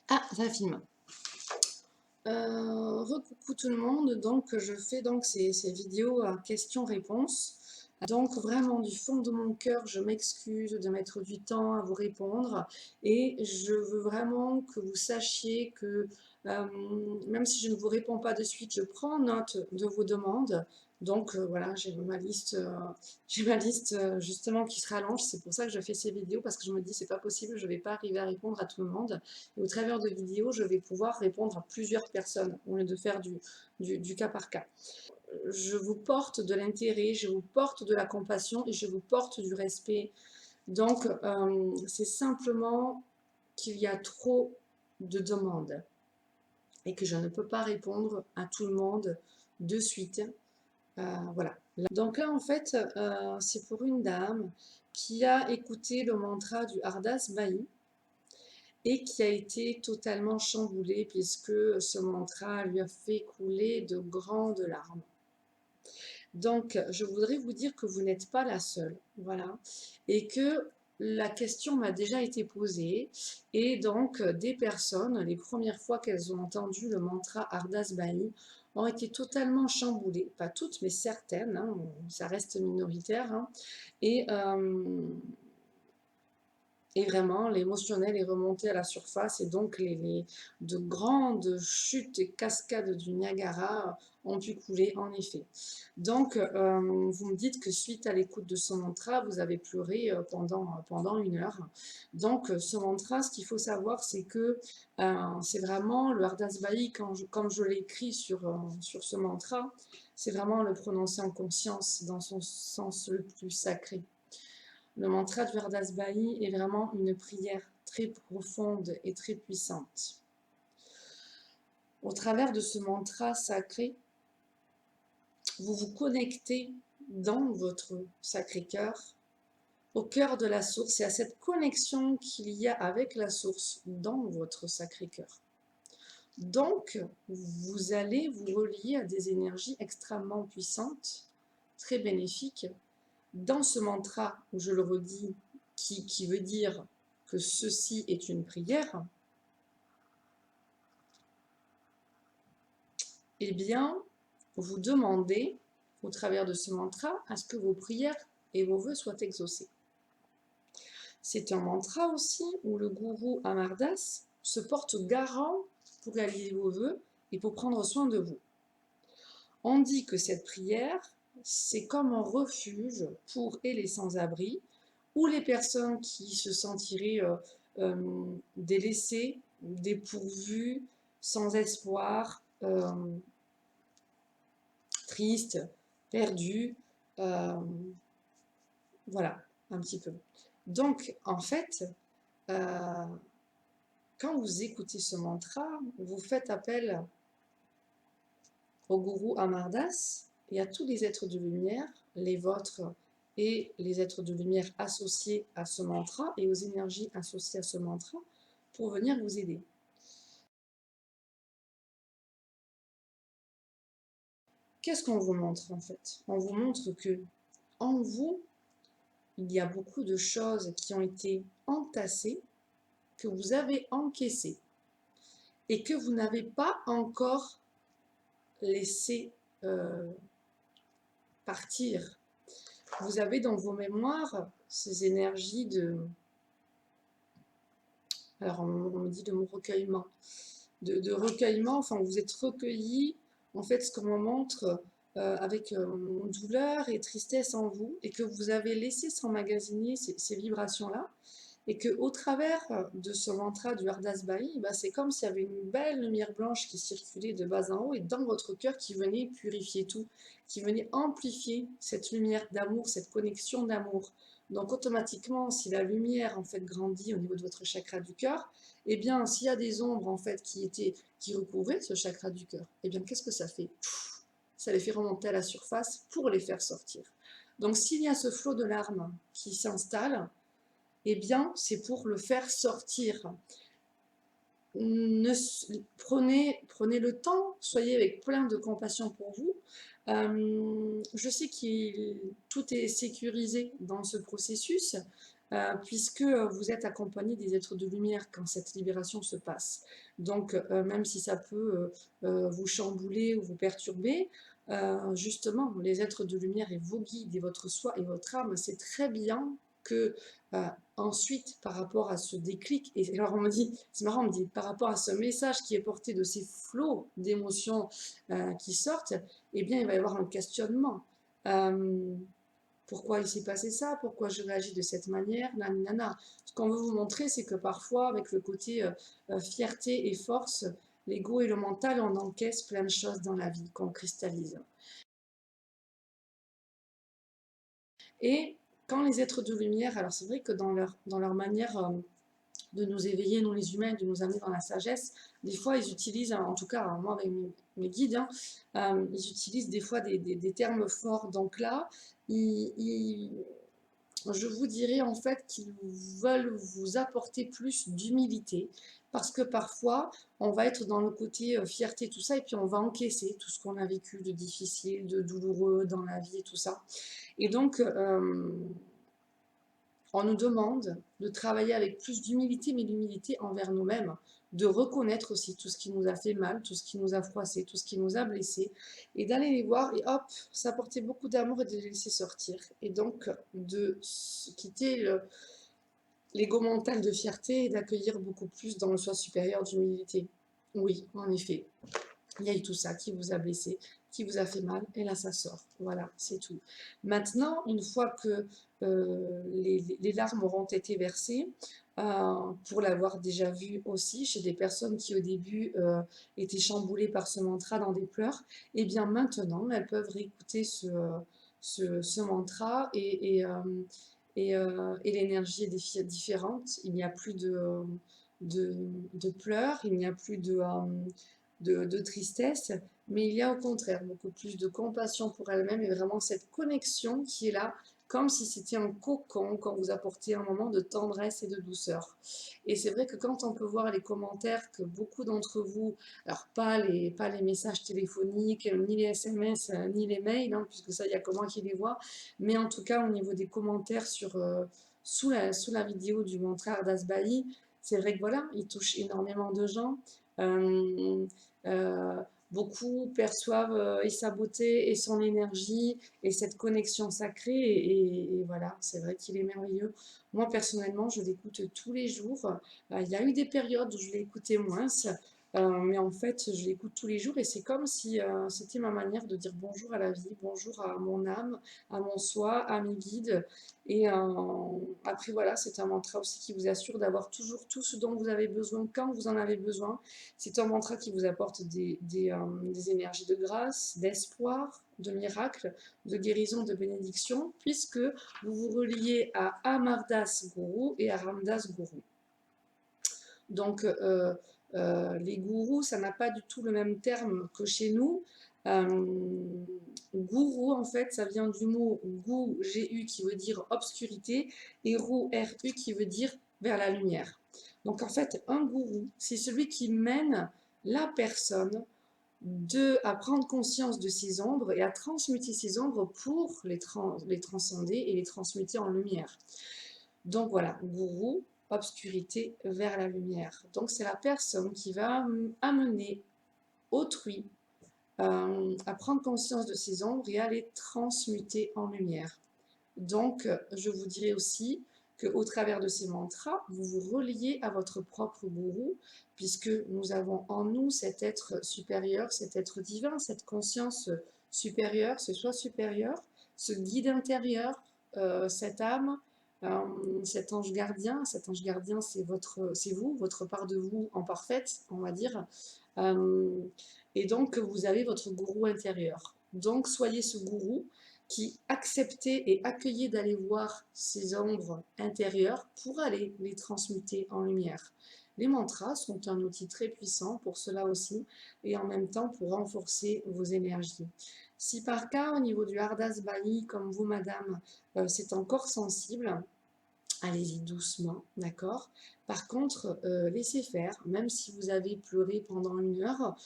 Ah, ça filme. Recoucou tout le monde, donc je fais donc ces vidéos à questions-réponses. Donc vraiment du fond de mon cœur, je m'excuse de mettre du temps à vous répondre et je veux vraiment que vous sachiez que même si je ne vous réponds pas de suite, je prends note de vos demandes. Donc voilà, j'ai ma liste justement qui se rallonge. C'est pour ça que je fais ces vidéos parce que je me dis c'est pas possible, je ne vais pas arriver à répondre à tout le monde. Et au travers de vidéos, je vais pouvoir répondre à plusieurs personnes au lieu de faire du cas par cas. Je vous porte de l'intérêt, je vous porte de la compassion et je vous porte du respect. Donc, c'est simplement qu'il y a trop de demandes et que je ne peux pas répondre à tout le monde de suite. Voilà. Donc là, en fait, c'est pour une dame qui a écouté le mantra du Hardas Bailly et qui a été totalement chamboulée puisque ce mantra lui a fait couler de grandes larmes. Donc, je voudrais vous dire que vous n'êtes pas la seule, voilà, et que la question m'a déjà été posée, et donc des personnes, les premières fois qu'elles ont entendu le mantra Ardas Bailly, ont été totalement chamboulées, pas toutes, mais certaines, hein, ça reste minoritaire, hein, et et vraiment, l'émotionnel est remonté à la surface et donc de grandes chutes et cascades du Niagara ont pu couler en effet. Donc, vous me dites que suite à l'écoute de ce mantra, vous avez pleuré pendant 1 heure. Donc, ce mantra, ce qu'il faut savoir, c'est que c'est vraiment le Hardas Bailly, comme je l'ai écrit sur ce mantra, c'est vraiment le prononcer en conscience dans son sens le plus sacré. Le mantra du Hardas Bailly est vraiment une prière très profonde et très puissante. Au travers de ce mantra sacré, vous vous connectez dans votre Sacré-Cœur, au cœur de la source et à cette connexion qu'il y a avec la source dans votre Sacré-Cœur. Donc, vous allez vous relier à des énergies extrêmement puissantes, très bénéfiques. Dans ce mantra, où je le redis, qui veut dire que ceci est une prière, eh bien, vous demandez, au travers de ce mantra, à ce que vos prières et vos vœux soient exaucés. C'est un mantra aussi où le gourou Amardas se porte garant pour réaliser vos vœux et pour prendre soin de vous. On dit que cette prière, c'est comme un refuge pour les sans-abri ou les personnes qui se sentiraient délaissées, dépourvues, sans espoir, tristes, perdues, voilà, un petit peu. Donc, en fait, quand vous écoutez ce mantra, vous faites appel au gourou Amardas et à tous les êtres de lumière, les vôtres et les êtres de lumière associés à ce mantra et aux énergies associées à ce mantra pour venir vous aider. Qu'est-ce qu'on vous montre en fait? On vous montre que en vous, il y a beaucoup de choses qui ont été entassées, que vous avez encaissées et que vous n'avez pas encore laissé partir. Vous avez dans vos mémoires ces énergies alors on me dit de mon recueillement, de recueillement, enfin vous êtes recueilli, en fait ce qu'on me montre avec douleur et tristesse en vous, et que vous avez laissé s'emmagasiner ces vibrations-là, et qu'au travers de ce mantra du Hardas Bailly, bah, c'est comme s'il y avait une belle lumière blanche qui circulait de bas en haut et dans votre cœur qui venait purifier tout, qui venait amplifier cette lumière d'amour, cette connexion d'amour. Donc automatiquement, si la lumière en fait grandit au niveau de votre chakra du cœur, eh bien s'il y a des ombres en fait qui recouvraient ce chakra du cœur, eh bien qu'est-ce que ça fait? Ça les fait remonter à la surface pour les faire sortir. Donc s'il y a ce flot de larmes qui s'installe, eh bien, c'est pour le faire sortir. Prenez le temps, soyez avec plein de compassion pour vous. Je sais que tout est sécurisé dans ce processus. puisque vous êtes accompagné des êtres de lumière quand cette libération se passe. Donc, même si ça peut vous chambouler ou vous perturber, justement, les êtres de lumière et vos guides et votre soi et votre âme, c'est très bien que ensuite, par rapport à ce déclic, et alors on me dit, c'est marrant, on me dit, par rapport à ce message qui est porté de ces flots d'émotions qui sortent, eh bien, il va y avoir un questionnement. Euh, Pourquoi il s'est passé ça? Pourquoi je réagis de cette manière? Nanana. Ce qu'on veut vous montrer, c'est que parfois, avec le côté fierté et force, l'ego et le mental, on encaisse plein de choses dans la vie qu'on cristallise. Et quand les êtres de lumière, alors c'est vrai que dans leur manière de nous éveiller, nous les humains, de nous amener dans la sagesse, des fois ils utilisent, en tout cas moi avec mes guides, hein, ils utilisent des fois des termes forts. Donc là, ils, je vous dirais en fait qu'ils veulent vous apporter plus d'humilité parce que parfois on va être dans le côté fierté, tout ça, et puis on va encaisser tout ce qu'on a vécu de difficile, de douloureux dans la vie et tout ça. Et donc, on nous demande de travailler avec plus d'humilité, mais l'humilité envers nous-mêmes, de reconnaître aussi tout ce qui nous a fait mal, tout ce qui nous a froissé, tout ce qui nous a blessés, et d'aller les voir et hop, s'apporter beaucoup d'amour et de les laisser sortir. Et donc de quitter l'ego mental de fierté et d'accueillir beaucoup plus dans le soi supérieur d'humilité. Oui, en effet. Il y a eu tout ça qui vous a blessé, qui vous a fait mal, et là ça sort. Voilà, c'est tout. Maintenant, une fois que les larmes auront été versées, pour l'avoir déjà vu aussi chez des personnes qui au début étaient chamboulées par ce mantra dans des pleurs, et bien maintenant elles peuvent réécouter ce mantra et l'énergie est différente. Il n'y a plus de pleurs, il n'y a plus de tristesse, mais il y a au contraire beaucoup plus de compassion pour elle-même et vraiment cette connexion qui est là, comme si c'était un cocon qu'on vous apportait un moment de tendresse et de douceur. Et c'est vrai que quand on peut voir les commentaires que beaucoup d'entre vous, alors pas les messages téléphoniques, ni les SMS, ni les mails, hein, puisque ça, il n'y a que moi qui les vois, mais en tout cas au niveau des commentaires sous la vidéo du mantra Ardas Bailly, c'est vrai que voilà, il touche énormément de gens. Euh, euh, Beaucoup perçoivent et sa beauté et son énergie et cette connexion sacrée. Et voilà, c'est vrai qu'il est merveilleux. Moi, personnellement, je l'écoute tous les jours. Il y a eu des périodes où je l'ai écouté moins, mais en fait, je l'écoute tous les jours et c'est comme si c'était ma manière de dire bonjour à la vie, bonjour à mon âme, à mon soi, à mes guides. Et après, voilà, c'est un mantra aussi qui vous assure d'avoir toujours tout ce dont vous avez besoin quand vous en avez besoin. C'est un mantra qui vous apporte des énergies de grâce, d'espoir, de miracle, de guérison, de bénédiction, puisque vous vous reliez à Amardas Guru et à Ramdas Guru. Donc, les gourous, ça n'a pas du tout le même terme que chez nous. Gourou, en fait, ça vient du mot gou, G-U, qui veut dire obscurité, et rou, R-U, qui veut dire vers la lumière. Donc, en fait, un gourou, c'est celui qui mène la personne à prendre conscience de ses ombres et à transmuter ses ombres pour les transcender et les transmuter en lumière. Donc voilà, gourou, obscurité vers la lumière. Donc c'est la personne qui va amener autrui à prendre conscience de ses ombres et à les transmuter en lumière. Donc je vous dirais aussi qu'au travers de ces mantras, vous vous reliez à votre propre gourou, puisque nous avons en nous cet être supérieur, cet être divin, cette conscience supérieure, ce soi supérieur, ce guide intérieur, cette âme, cet ange gardien, c'est vous, votre part de vous en parfaite, on va dire. Euh, et donc, vous avez votre gourou intérieur. Donc, soyez ce gourou qui acceptez et accueillez d'aller voir ces ombres intérieures pour aller les transmuter en lumière. Les mantras sont un outil très puissant pour cela aussi et en même temps pour renforcer vos énergies. Si par cas, au niveau du Hardas Bailly, comme vous, madame, c'est encore sensible, allez-y doucement, d'accord? Par contre, laissez faire, même si vous avez pleuré pendant 1 heure,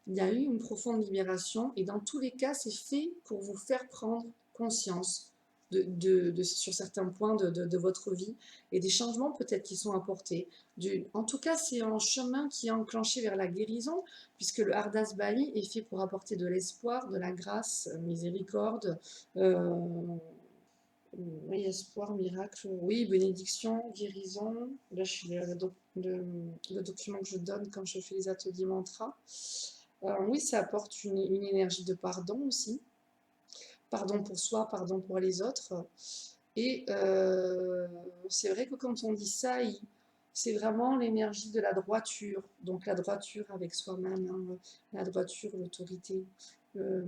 il y a eu une profonde libération et dans tous les cas, c'est fait pour vous faire prendre conscience sur certains points de votre vie et des changements peut-être qui sont apportés. En tout cas, c'est un chemin qui est enclenché vers la guérison, puisque le Hardas Bailly est fait pour apporter de l'espoir, de la grâce, miséricorde, euh, oui, espoir, miracle, oui, bénédiction, guérison. Là, je suis le document que je donne quand je fais les ateliers mantra. Oui, ça apporte une énergie de pardon aussi. Pardon pour soi, pardon pour les autres. Et c'est vrai que quand on dit ça, c'est vraiment l'énergie de la droiture. Donc la droiture avec soi-même, hein, la droiture, l'autorité. Euh,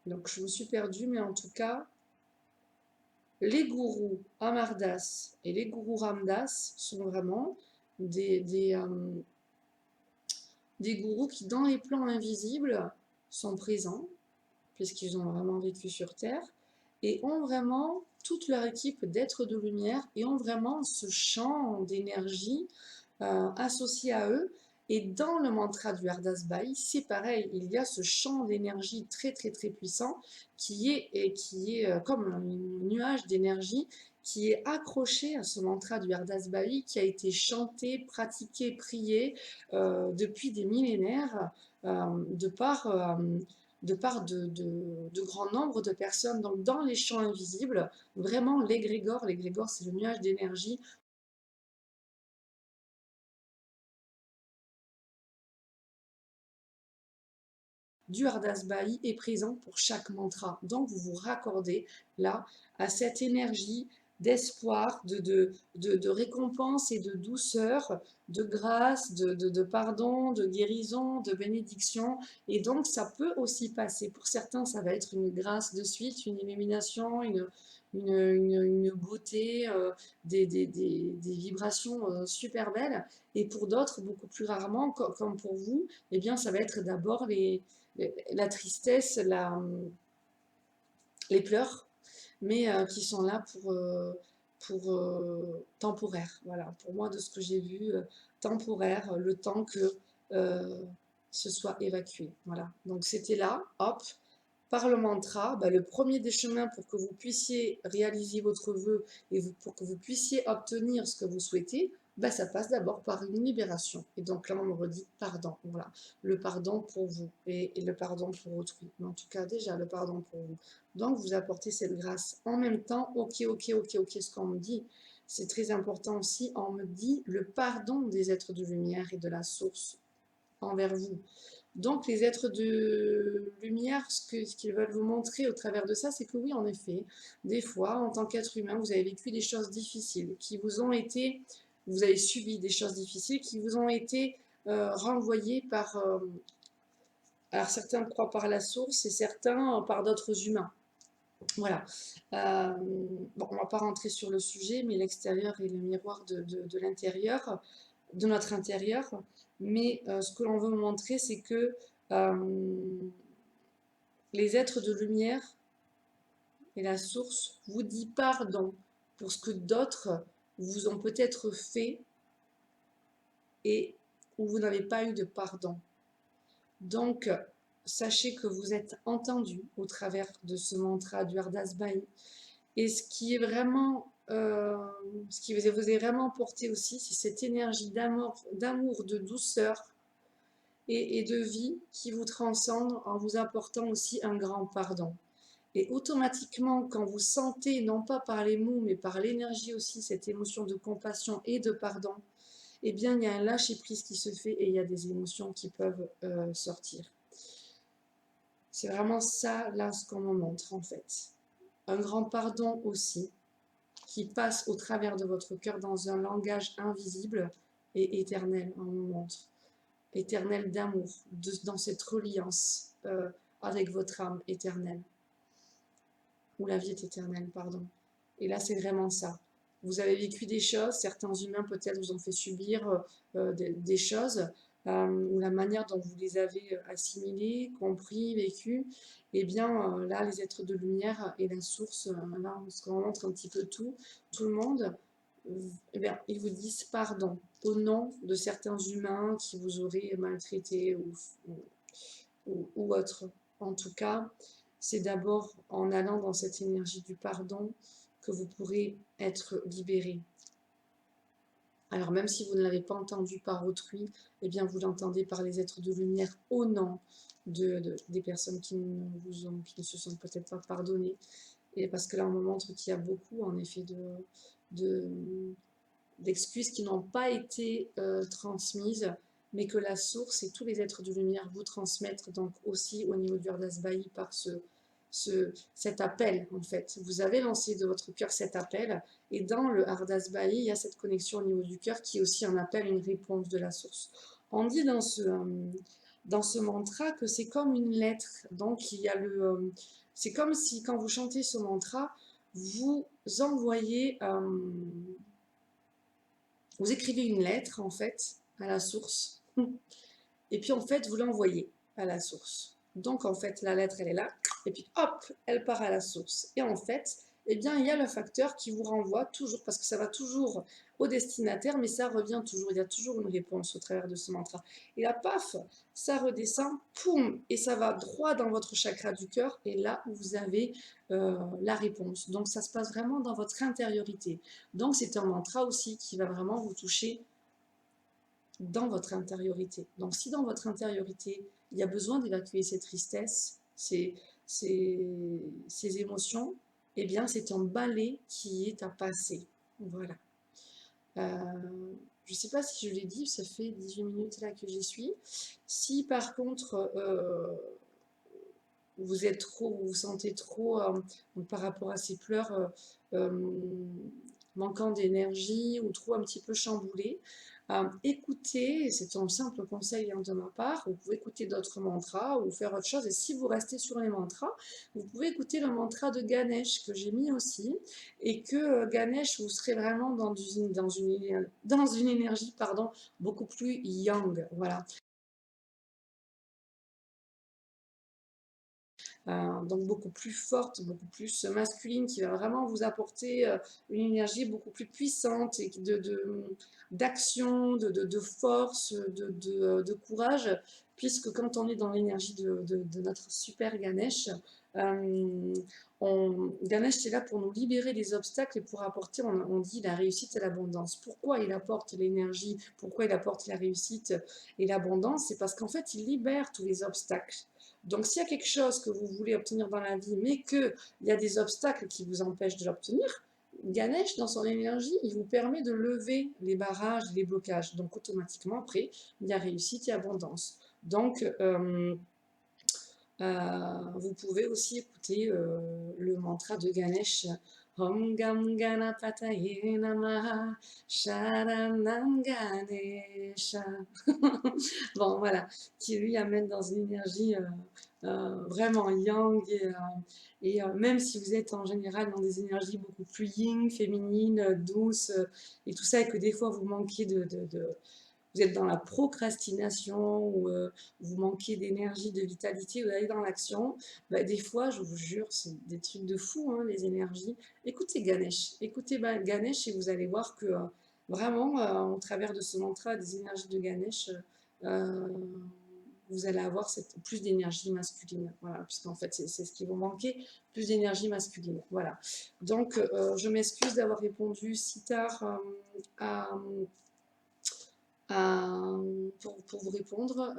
donc je me suis perdue, mais en tout cas, les gourous Amardas et les gourous Ramdas sont vraiment des gourous qui, dans les plans invisibles, sont présents, puisqu'ils ont vraiment vécu sur Terre, et ont vraiment toute leur équipe d'êtres de lumière, et ont vraiment ce champ d'énergie associé à eux. Et dans le mantra du Hardas Bailly, c'est pareil, il y a ce champ d'énergie très très très puissant qui est comme un nuage d'énergie qui est accroché à ce mantra du Hardas Bailly qui a été chanté, pratiqué, prié depuis des millénaires de par de grands nombres de personnes. Donc dans les champs invisibles, vraiment l'égrégore c'est le nuage d'énergie du Hardas Bailly est présent pour chaque mantra. Donc vous vous raccordez là à cette énergie d'espoir, de récompense et de douceur, de grâce, de pardon, de guérison, de bénédiction. Et donc ça peut aussi passer. Pour certains, ça va être une grâce de suite, une illumination, une beauté, des vibrations super belles. Et pour d'autres, beaucoup plus rarement, comme pour vous, eh bien, ça va être d'abord la tristesse, les pleurs, mais qui sont là pour temporaire. Voilà, pour moi, de ce que j'ai vu, temporaire, le temps que euh, ce soit évacué. Voilà, donc c'était là, hop, par le mantra, bah, le premier des chemins pour que vous puissiez réaliser votre vœu et pour que vous puissiez obtenir ce que vous souhaitez, bah, ça passe d'abord par une libération. Et donc là, on me redit pardon. Voilà, le pardon pour vous et le pardon pour autrui. Mais en tout cas, déjà, le pardon pour vous. Donc, vous apportez cette grâce. En même temps, ok, ce qu'on me dit, c'est très important aussi, on me dit le pardon des êtres de lumière et de la source envers vous. Donc, les êtres de lumière, ce qu'ils veulent vous montrer au travers de ça, c'est que oui, en effet, des fois, en tant qu'être humain, vous avez vécu des choses difficiles qui vous ont été, vous avez subi des choses difficiles qui vous ont été renvoyées par, alors certains croient par la source et certains par d'autres humains. Voilà. Bon, on ne va pas rentrer sur le sujet, mais l'extérieur est le miroir de l'intérieur, de notre intérieur. Mais ce que l'on veut montrer, c'est que les êtres de lumière et la source vous dit pardon pour ce que d'autres vous ont peut-être fait et où vous n'avez pas eu de pardon. Donc, sachez que vous êtes entendu au travers de ce mantra du Hardas Bailly. Et ce qui est vraiment, ce qui vous est vraiment porté aussi, c'est cette énergie d'amour, de douceur et de vie qui vous transcende en vous apportant aussi un grand pardon. Et automatiquement, quand vous sentez, non pas par les mots, mais par l'énergie aussi, cette émotion de compassion et de pardon, eh bien, il y a un lâcher-prise qui se fait et il y a des émotions qui peuvent sortir. C'est vraiment ça, là, ce qu'on me montre, en fait. Un grand pardon aussi, qui passe au travers de votre cœur dans un langage invisible et éternel, on me montre. Éternel d'amour, dans cette reliance avec votre âme éternelle. Ou la vie est éternelle, pardon. Et là, c'est vraiment ça. Vous avez vécu des choses, certains humains peut-être vous ont fait subir des choses, ou la manière dont vous les avez assimilées, compris, vécues, et bien là, les êtres de lumière et la source, là, on se montre un petit peu tout le monde, eh bien, ils vous disent pardon au nom de certains humains qui vous auraient maltraité ou autre. En tout cas, c'est d'abord en allant dans cette énergie du pardon que vous pourrez être libéré. Alors même si vous ne l'avez pas entendu par autrui, eh bien vous l'entendez par les êtres de lumière au nom des personnes qui ne se sont peut-être pas pardonnées. Et parce que là, on me montre qu'il y a beaucoup, en effet, de, d'excuses qui n'ont pas été transmises, mais que la source et tous les êtres de lumière vous transmettent, donc aussi au niveau du Ardasbaï par cet appel, en fait. Vous avez lancé de votre cœur cet appel, et dans le Ardasbaï, il y a cette connexion au niveau du cœur qui est aussi un appel, une réponse de la source. On dit dans ce mantra que c'est comme une lettre, donc il y a c'est comme si quand vous chantez ce mantra, vous envoyez vous écrivez une lettre, en fait, à la source, et puis, en fait, vous l'envoyez à la source. Donc, en fait, la lettre, elle est là, et puis, hop, elle part à la source. Et en fait, eh bien, il y a le facteur qui vous renvoie toujours, parce que ça va toujours au destinataire, mais ça revient toujours, il y a toujours une réponse au travers de ce mantra. Et là, paf, ça redescend, poum, et ça va droit dans votre chakra du cœur, et là où vous avez la réponse. Donc, ça se passe vraiment dans votre intériorité. Donc, c'est un mantra aussi qui va vraiment vous toucher dans votre intériorité. Donc, si dans votre intériorité, il y a besoin d'évacuer ces tristesses, ces émotions, eh bien, c'est un balai qui est à passer. Voilà. Je ne sais pas si je l'ai dit, ça fait 18 minutes là que j'y suis. Si par contre, vous êtes trop, vous vous sentez trop, par rapport à ces pleurs, manquant d'énergie ou trop un petit peu chamboulé, écoutez, c'est un simple conseil de ma part, vous pouvez écouter d'autres mantras ou faire autre chose, et si vous restez sur les mantras, vous pouvez écouter le mantra de Ganesh que j'ai mis aussi, et que Ganesh, vous serez vraiment dans une énergie pardon, beaucoup plus yang, voilà. Donc beaucoup plus forte, beaucoup plus masculine, qui va vraiment vous apporter une énergie beaucoup plus puissante et d'action, de force, de courage, puisque quand on est dans l'énergie de notre super Ganesh, euh, Ganesh est là pour nous libérer des obstacles et pour apporter, on dit, la réussite et l'abondance. Pourquoi il apporte l'énergie, pourquoi il apporte la réussite et l'abondance? C'est parce qu'en fait, il libère tous les obstacles. Donc, s'il y a quelque chose que vous voulez obtenir dans la vie, mais qu'il y a des obstacles qui vous empêchent de l'obtenir, Ganesh, dans son énergie, il vous permet de lever les barrages, les blocages. Donc, automatiquement, après, il y a réussite et abondance. Donc, vous pouvez aussi écouter le mantra de Ganesh. Om Gam Ganapataye Namaha Sharanam Ganesha. Bon, voilà, qui lui amène dans une énergie vraiment yang et même si vous êtes en général dans des énergies beaucoup plus yin, féminines, douces et tout ça, et que des fois vous manquez vous êtes dans la procrastination ou vous manquez d'énergie, de vitalité, vous allez dans l'action, bah, des fois, je vous jure, c'est des trucs de fou, hein, les énergies. Écoutez Ganesh et vous allez voir que vraiment, au travers de ce mantra, des énergies de Ganesh, euh, vous allez avoir plus d'énergie masculine, voilà, puisqu'en fait c'est ce qui vous manquait, plus d'énergie masculine, voilà. Donc je m'excuse d'avoir répondu si tard à, pour vous répondre,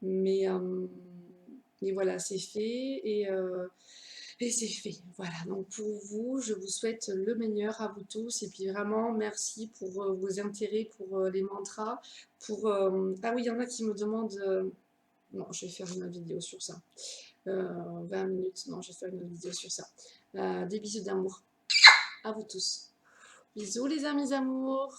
mais voilà, c'est fait et c'est fait. Voilà, donc pour vous, je vous souhaite le meilleur à vous tous et puis vraiment merci pour vos intérêts pour les mantras. Ah oui, il y en a qui me demandent. Non, je vais faire une autre vidéo sur ça. 20 minutes, non, je vais faire une autre vidéo sur ça. Des bisous d'amour à vous tous. Bisous les amis amours.